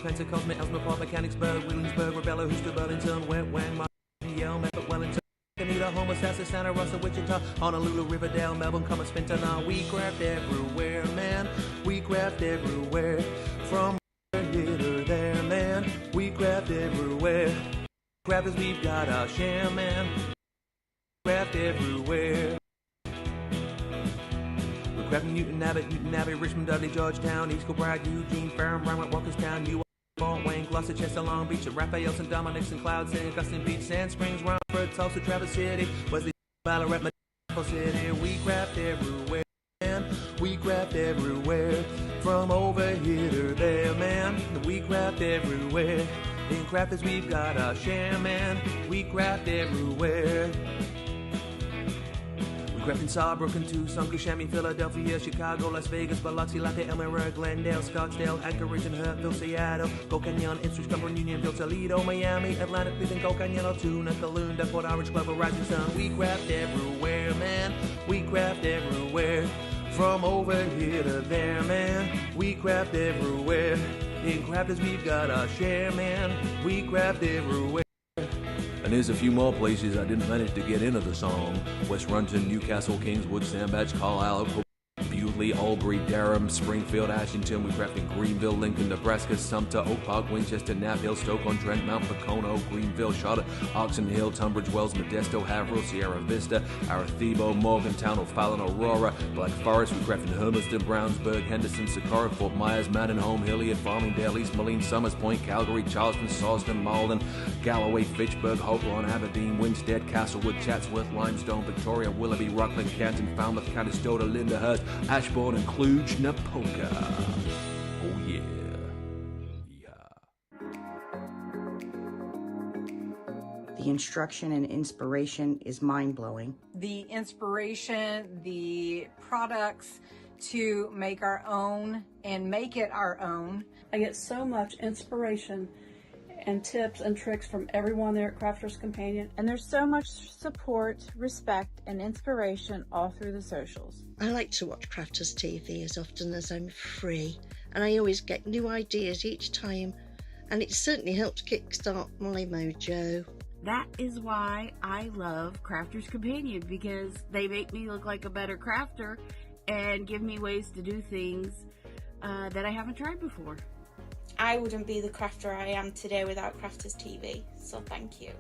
Pensacola, Ellsmere Park, Mechanicsburg, Williamsburg, Rebella, Houston, Burlington, Wet Wang, Martin, Yale, Method, Wellington, Canada, Homosassa, Santa Rosa, Wichita, Honolulu, Riverdale, Melbourne, Commerce, Fentanyl. We craft everywhere, man. We craft everywhere. From here to there, man. We craft everywhere. Crafters, we've got our share, man. Craft everywhere. Grabbing Newton Abbey, Richmond, Dudley, Georgetown, East Kilbride, Eugene, Ferrum, Round, Walkerstown, New Fort Wayne, Gloucester, Chester, Long Beach, Raphael, St. Dominic, St. Cloud, St. Augustine Beach, Sand Springs, Romford, Tulsa, Traverse City, Wesley, Ballarat, Medical City. We craft everywhere, man. We craft everywhere. From over here to there, man. We craft everywhere. In crafters, we've got our share, man. We craft everywhere. We craft in Sawbrooke, Tucson, Kissimmee, Philadelphia, Chicago, Las Vegas, Biloxi, Latte, Elmira, Glendale, Scottsdale, Anchorage, and Hurtville, Seattle, Gold Canyon, Ipswich, Cumberland, Unionville, Toledo, Miami, Atlanta, Cleveland, Gold Canyon, Altoona, Calounda, Port Orange, Glover, Rising Sun. We craft everywhere, man. We craft everywhere. From over here to there, man. We craft everywhere. In crafters, we've got our share, man. We craft everywhere. And there's a few more places I didn't manage to get into the song. West Runton, Newcastle, Kingswood, Sandbach, Carlisle, Bewdley, Albury, Durham, Springfield, Ashington. We craft in Greenville, Lincoln, Nebraska, Sumter, Oak Park, Winchester, Knapp Stoke-on-Trent, Mount Pocono, Greenville, Charlotte, Oxon Hill, Tunbridge Wells, Modesto, Haverhill, Sierra Vista, Arecibo, Morgantown, O'Fallon, Aurora, Black Forest. We craft in Hermiston, Brownsburg, Henderson, Socorro, Fort Myers, Mandenholm, Hilliard, Farmingdale, East Moline, Summers Point, Calgary, Charleston, Sawston, Malden, Galloway, Fitchburg, Hopewell, Aberdeen, Winstead, Castlewood, Chatsworth, Limestone, Victoria, Willoughby, Rockland, Canton, Falmouth, Conestoga, Lyndhurst, Ashbourne, and Cluj-Napoca. Oh yeah. The instruction and inspiration is mind-blowing. The inspiration, the products to make our own and make it our own. I get so much inspiration and tips and tricks from everyone there at Crafters Companion. And there's so much support, respect, and inspiration all through the socials. I like to watch Crafters TV as often as I'm free, and I always get new ideas each time, and it certainly helps kickstart my mojo. That is why I love Crafters Companion, because they make me look like a better crafter and give me ways to do things that I haven't tried before. I wouldn't be the crafter I am today without Crafters TV, so thank you.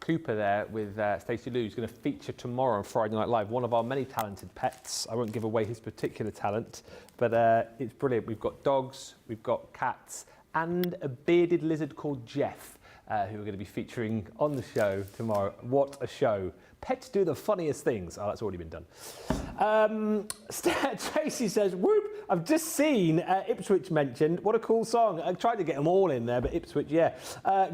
Cooper there with Stacey Lou, who's going to feature tomorrow on Friday Night Live, one of our many talented pets. I won't give away his particular talent, but it's brilliant. We've got dogs, we've got cats, and a bearded lizard called Jeff, who are going to be featuring on the show tomorrow. What a show. Pets do the funniest things. Oh, that's already been done. Tracy says, whoop, I've just seen Ipswich mentioned. What a cool song. I tried to get them all in there, but Ipswich, yeah.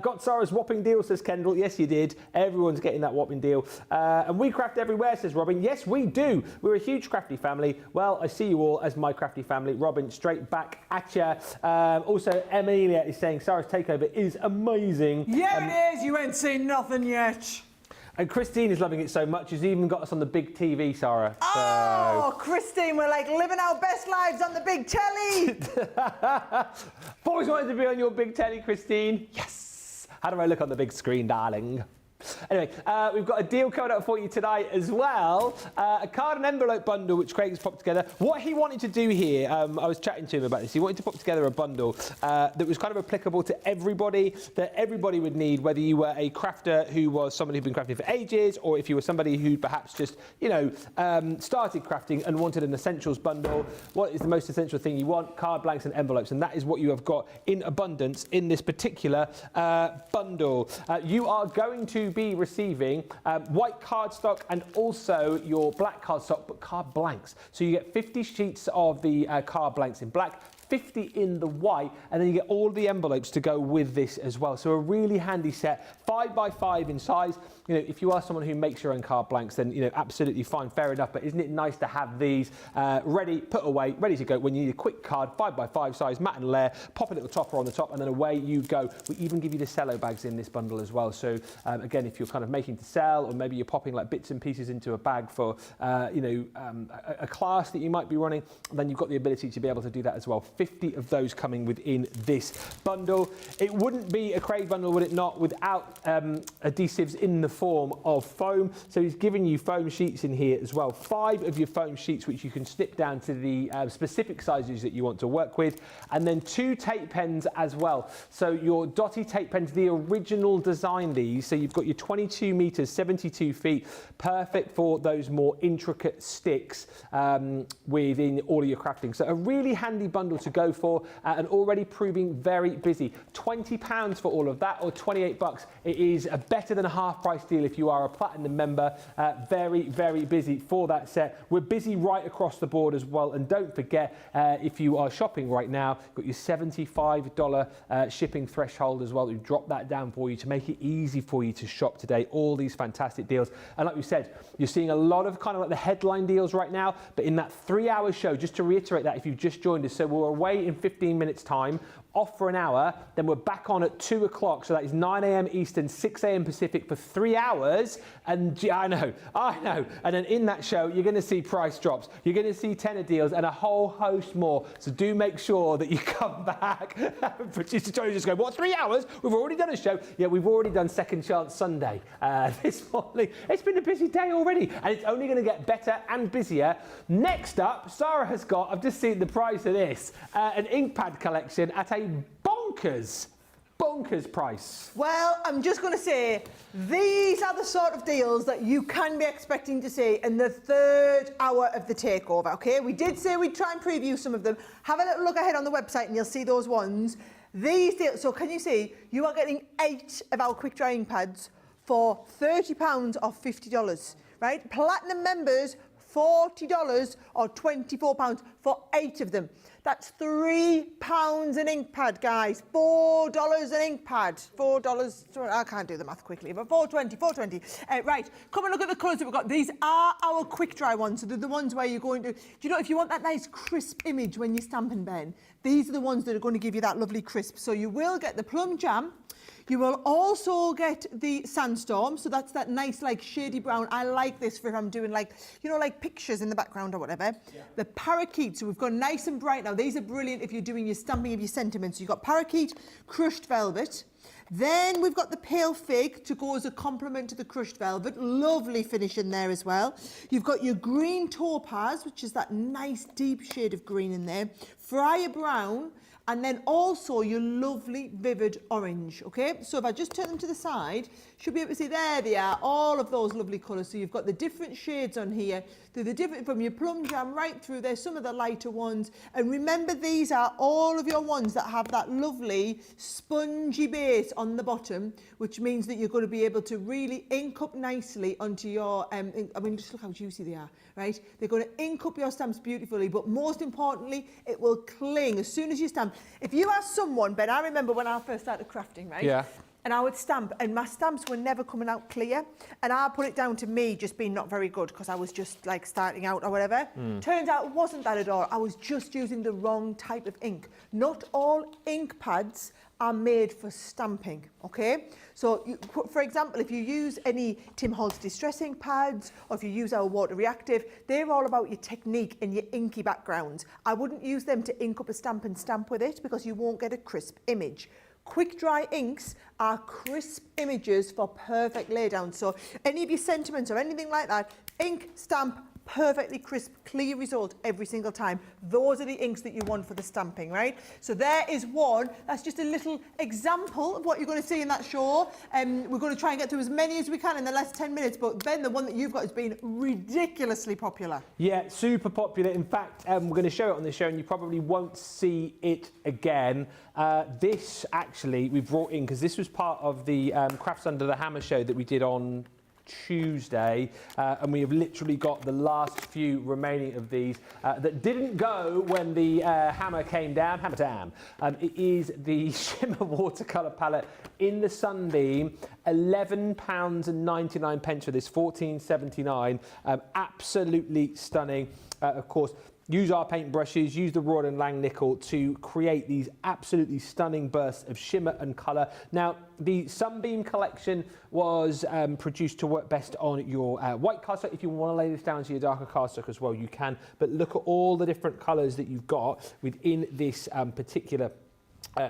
Got Sarah's Whopping deal, says Kendall. Yes, you did. Everyone's getting that Whopping deal. And we craft everywhere, says Robin. Yes, we do. We're a huge crafty family. Well, I see you all as my crafty family. Robin, straight back at ya. Also, Emilia is saying Sarah's Takeover is amazing. Yeah, it is. You ain't seen nothing yet. And Christine is loving it so much, she's even got us on the big TV, Sarah. Oh, Christine, we're like living our best lives on the big telly. Always wanted to be on your big telly, Christine. Yes. How do I look on the big screen, darling? Anyway, we've got a deal coming up for you tonight as well. A card and envelope bundle which Craig's popped together. What he wanted to do here, I was chatting to him about this, he wanted to put together a bundle that was kind of applicable to everybody, that everybody would need, whether you were a crafter who was somebody who'd been crafting for ages, or if you were somebody who perhaps just, you know, started crafting and wanted an essentials bundle. What is the most essential thing you want? Card blanks and envelopes, and that is what you have got in abundance in this particular bundle. You are going to be receiving white cardstock and also your black cardstock, but card blanks. So you get 50 sheets of the card blanks in black, 50 in the white, and then you get all the envelopes to go with this as well. So a really handy set, 5 by 5 in size. You know, if you are someone who makes your own card blanks, then, you know, absolutely fine, fair enough. But isn't it nice to have these ready, put away, ready to go when you need a quick card, 5 by 5 size, matte and layer, pop a little topper on the top, and then away you go. We even give you the cello bags in this bundle as well. So again, if you're kind of making to sell, or maybe you're popping like bits and pieces into a bag for, you know, a class that you might be running, then you've got the ability to be able to do that as well. 50 of those coming within this bundle. It wouldn't be a Craig bundle, would it not, without adhesives in the form of foam. So he's giving you foam sheets in here as well. 5 of your foam sheets, which you can snip down to the specific sizes that you want to work with. And then 2 tape pens as well. So your Dotty tape pens, the original design these. So you've got your 22 meters, 72 feet, perfect for those more intricate sticks within all of your crafting. So a really handy bundle to go for, and already proving very busy. £20 for all of that, or 28 bucks. It is a better than a half price deal if you are a platinum member. Very, very busy for that set. We're busy right across the board as well. And don't forget, if you are shopping right now, got your $75 shipping threshold as well. We've dropped that down for you to make it easy for you to shop today. All these fantastic deals. And like we said, you're seeing a lot of kind of like the headline deals right now, but in that 3-hour show, just to reiterate that if you've just joined us, so we're away in 15 minutes time, off for an hour, then we're back on at 2 o'clock, so that is 9 a.m. Eastern, 6 a.m. Pacific for 3 hours, and I know, and then in that show, you're going to see price drops, you're going to see tenner deals, and a whole host more, so do make sure that you come back. Producer Tony just go, what, 3 hours? We've already done a show. Yeah, we've already done Second Chance Sunday this morning. It's been a busy day already, and it's only going to get better and busier. Next up, Sara has got, I've just seen the price of this, an ink pad collection at a bonkers price. Well, I'm just going to say, these are the sort of deals that you can be expecting to see in the 3rd hour of the takeover, okay? We did say we'd try and preview some of them. Have a little look ahead on the website and you'll see those ones. These deals, so can you see, you are getting 8 of our quick drying pads for £30 or $50, right? Platinum members, $40 or £24 for 8 of them. That's £3 an ink pad, guys. $4 an ink pad. $4. I can't do the math quickly, but $4.20. Right, come and look at the colours that we've got. These are our quick dry ones, so they're the ones where you're going to. Do you know, if you want that nice crisp image when you're stamping, Ben, these are the ones that are going to give you that lovely crisp. So you will get the plum jam. You will also get the sandstorm, so that's that nice like shady brown. I like this for if I'm doing like, you know, like pictures in the background or whatever. Yeah. The parakeet, so we've got nice and bright now. These are brilliant if you're doing your stamping of your sentiments. So you've got parakeet, crushed velvet. Then we've got the pale fig to go as a complement to the crushed velvet. Lovely finish in there as well. You've got your green topaz, which is that nice deep shade of green in there. Friar brown. And then also your lovely vivid orange, okay? So if I just turn them to the side, should be able to see, there they are, all of those lovely colours. So you've got the different shades on here. They're the different, from your plum jam right through there, some of the lighter ones. And remember, these are all of your ones that have that lovely spongy base on the bottom, which means that you're going to be able to really ink up nicely onto your, I mean, just look how juicy they are, right? They're going to ink up your stamps beautifully, but most importantly, it will cling as soon as you stamp. If you ask someone, Ben, I remember when I first started crafting, right? Yeah. And I would stamp, and my stamps were never coming out clear. And I put it down to me just being not very good because I was just like starting out or whatever. Turns out it wasn't that at all. I was just using the wrong type of ink. Not all ink pads are made for stamping, okay? So, for example, if you use any Tim Holtz Distress ink pads, or if you use our Water Reactive, they're all about your technique and your inky backgrounds. I wouldn't use them to ink up a stamp and stamp with it because you won't get a crisp image. Quick dry inks are crisp images for perfect laydown. So any of your sentiments or anything like that, ink, stamp, perfectly crisp, clear result every single time. Those are the inks that you want for the stamping, right? So there is one. That's just a little example of what you're going to see in that show. We're going to try and get through as many as we can in the last 10 minutes. But Ben, the one that you've got has been ridiculously popular. Yeah, super popular. In fact, we're going to show it on the show and you probably won't see it again. This actually we brought in because this was part of the Crafts Under the Hammer show that we did on Tuesday, and we have literally got the last few remaining of these that didn't go when the hammer came down. Hammer time. It is the Shimmer Watercolour palette in the Sunbeam, £11.99 for this, £14.79. Absolutely stunning. Of course, use our paint brushes, use the Royal and Lang nickel to create these absolutely stunning bursts of shimmer and colour. Now, the Sunbeam collection was produced to work best on your white cardstock. If you want to lay this down to your darker cardstock as well, you can. But look at all the different colours that you've got within this particular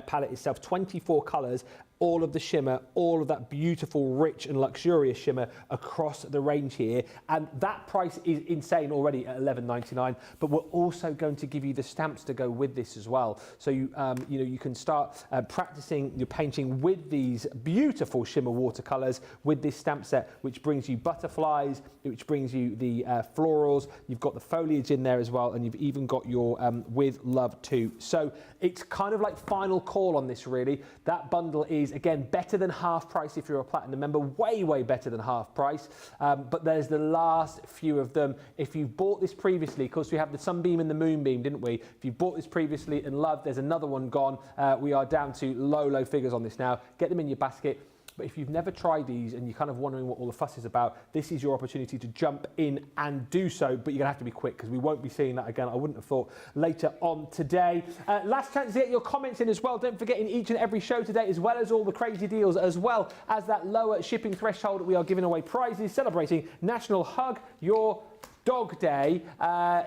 palette itself. 24 colours. All of the shimmer, all of that beautiful, rich and luxurious shimmer across the range here. And that price is insane already at £11.99, but we're also going to give you the stamps to go with this as well. So you can start practicing your painting with these beautiful shimmer watercolours with this stamp set, which brings you butterflies, which brings you the florals. You've got the foliage in there as well, and you've even got your With Love too. So it's kind of like final call on this, really. That bundle is, again, better than half price if you're a Platinum member, way, way better than half price. But there's the last few of them. If you've bought this previously, of course, we have the Sunbeam and the Moonbeam, didn't we? If you bought this previously and loved, there's another one gone. We are down to low, low figures on this now. Get them in your basket. But if you've never tried these and you're kind of wondering what all the fuss is about, this is your opportunity to jump in and do so. But you're going to have to be quick because we won't be seeing that again, I wouldn't have thought, later on today. Last chance to get your comments in as well. Don't forget, in each and every show today, as well as all the crazy deals, as well as that lower shipping threshold, we are giving away prizes celebrating National Hug Your Dog Day.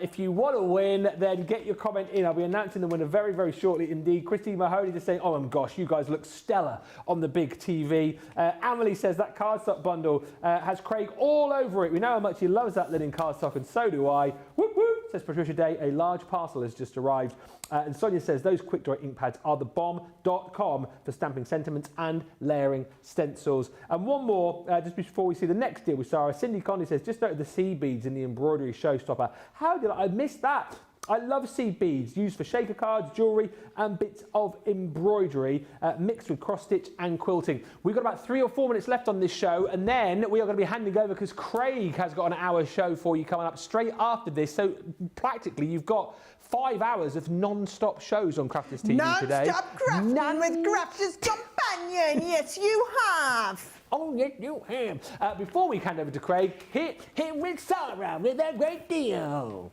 If you want to win, then get your comment in. I'll be announcing the winner very, very shortly indeed. Christine Mahoney just saying, oh my gosh, you guys look stellar on the big TV. Amelie says that cardstock bundle has Craig all over it. We know how much he loves that linen cardstock, and so do I. Whoop whoop, says Patricia Day. A large parcel has just arrived. And Sonia says those quick dry ink pads are the bomb.com for stamping sentiments and layering stencils. And one more, just before we see the next deal with Sarah. Cindy Conley says, just noted the seed beads in the embroidery showstopper. How did I miss that? I love seed beads used for shaker cards, jewellery and bits of embroidery mixed with cross stitch and quilting. We've got about 3 or 4 minutes left on this show, and then we are going to be handing over because Craig has got an hour show for you coming up straight after this. So practically you've got 5 hours of non-stop shows on Crafters TV today. Non-stop crafting with Crafters Companion. Yes, you have. Oh, yes, you have. Before we hand over to Craig, hit with Sarah with a great deal.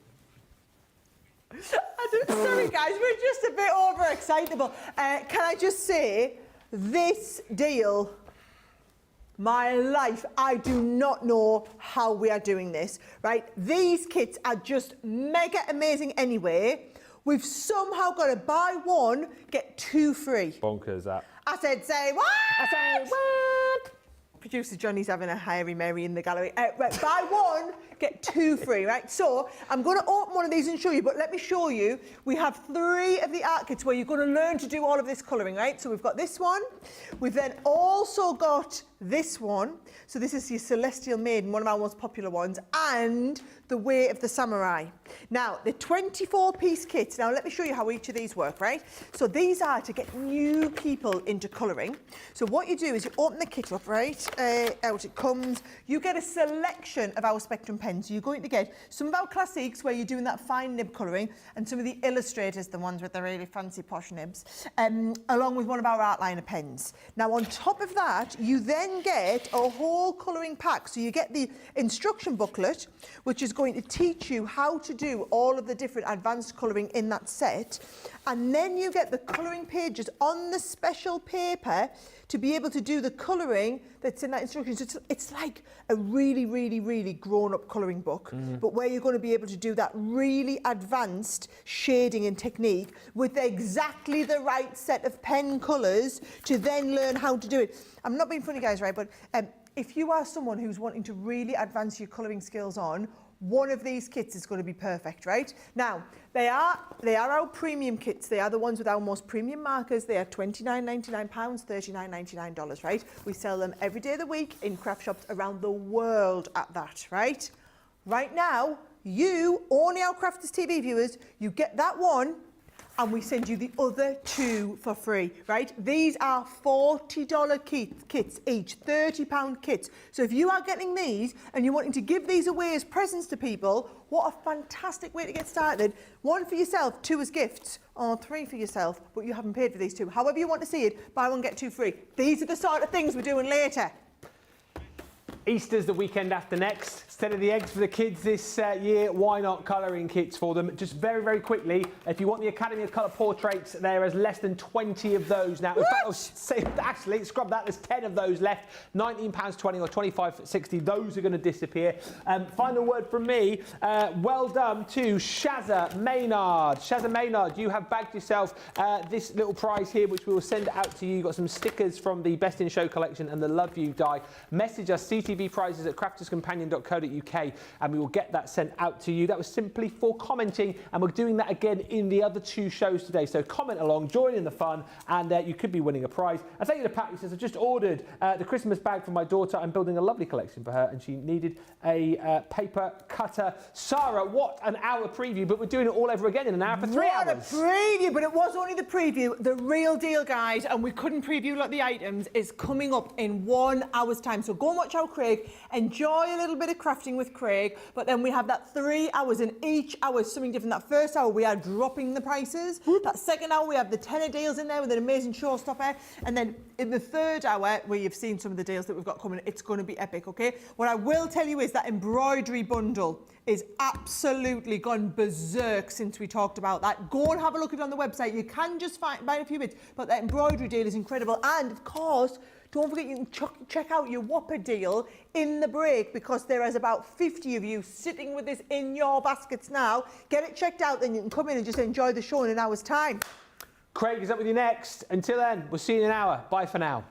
Sorry guys, we're just a bit overexcitable. Can I just say, this deal, my life, I do not know how we are doing this, right? These kits are just mega amazing anyway. We've somehow got to buy one, get 2 free. Bonkers, that. I said, say what? I said, what? Producer Johnny's having a hairy Mary in the gallery. Right, buy one, get 2 free, right? So I'm going to open one of these and show you, but let me show you. We have 3 of the art kits where you're going to learn to do all of this colouring, right? So we've got this one. We've then also got this one. So this is your Celestial Maiden, one of our most popular ones, and the Way of the Samurai. Now, the 24-piece kits. Now, let me show you how each of these work, right? So these are to get new people into colouring. So what you do is you open the kit up, right? Out it comes. You get a selection of our Spectrum pens. So you're going to get some of our classics where you're doing that fine nib colouring, and some of the illustrators, the ones with the really fancy posh nibs, along with one of our outliner pens. Now, on top of that, you then get a whole colouring pack. So you get the instruction booklet, which is going to teach you how to do all of the different advanced colouring in that set. And then you get the colouring pages on the special paper to be able to do the colouring that's in that instruction. So it's like a really, really, really grown-up colouring book, but where you're going to be able to do that really advanced shading and technique with exactly the right set of pen colours to then learn how to do it. I'm not being funny, guys, right? But if you are someone who's wanting to really advance your colouring skills on, one of these kits is going to be perfect, right? Now, they are our premium kits. They are the ones with our most premium markers. They are £29.99, $39.99, right? We sell them every day of the week in craft shops around the world at that, right? Right now, you, only our Crafters TV viewers, you get that one, and we send you the other two for free, right? These are $40 kits each, £30 kits. So if you are getting these and you're wanting to give these away as presents to people, what a fantastic way to get started. One for yourself, two as gifts, or three for yourself, but you haven't paid for these two. However you want to see it, buy one, get two free. These are the sort of things we're doing later. Easter's the weekend after next. Instead of the eggs for the kids this year, why not colouring kits for them? Just very, very quickly, if you want the Academy of Colour Portraits, there is less than 20 of those now. In fact, I'll say, actually, scrub that, there's 10 of those left. £19.20 or £25.60, those are going to disappear. Final word from me, well done to Shazza Maynard. Shazza Maynard, you have bagged yourself this little prize here, which we will send out to you. You've got some stickers from the Best in Show collection and the Love You die. Message us, CTV prizes at crafterscompanion.co.uk, and we will get that sent out to you. That was simply for commenting, and we're doing that again in the other two shows today. So comment along, join in the fun, and you could be winning a prize. And thank you to Pat, who says, I've just ordered the Christmas bag for my daughter. I'm building a lovely collection for her, and she needed a paper cutter. Sarah, what an hour preview, but we're doing it all over again in an hour for 3 hours. What a preview, but it was only the preview. The real deal, guys, and we couldn't preview like the items, is coming up in 1 hour's time. So go and watch our Craig, enjoy a little bit of crafting with Craig, but then we have that 3 hours, and each hour is something different. That first hour we are dropping the prices. That second hour we have the tenner deals in there with an amazing showstopper, and then in the third hour, where you've seen some of the deals that we've got coming, it's going to be epic, okay? What I will tell you is that embroidery bundle is absolutely gone berserk since we talked about that. Go and have a look at it on the website. You can just buy a few bits, but that embroidery deal is incredible. And of course, don't forget you can check out your Whopper deal in the break, because there is about 50 of you sitting with this in your baskets now. Get it checked out, then you can come in and just enjoy the show in an hour's time. Craig is up with you next. Until then, we'll see you in an hour. Bye for now.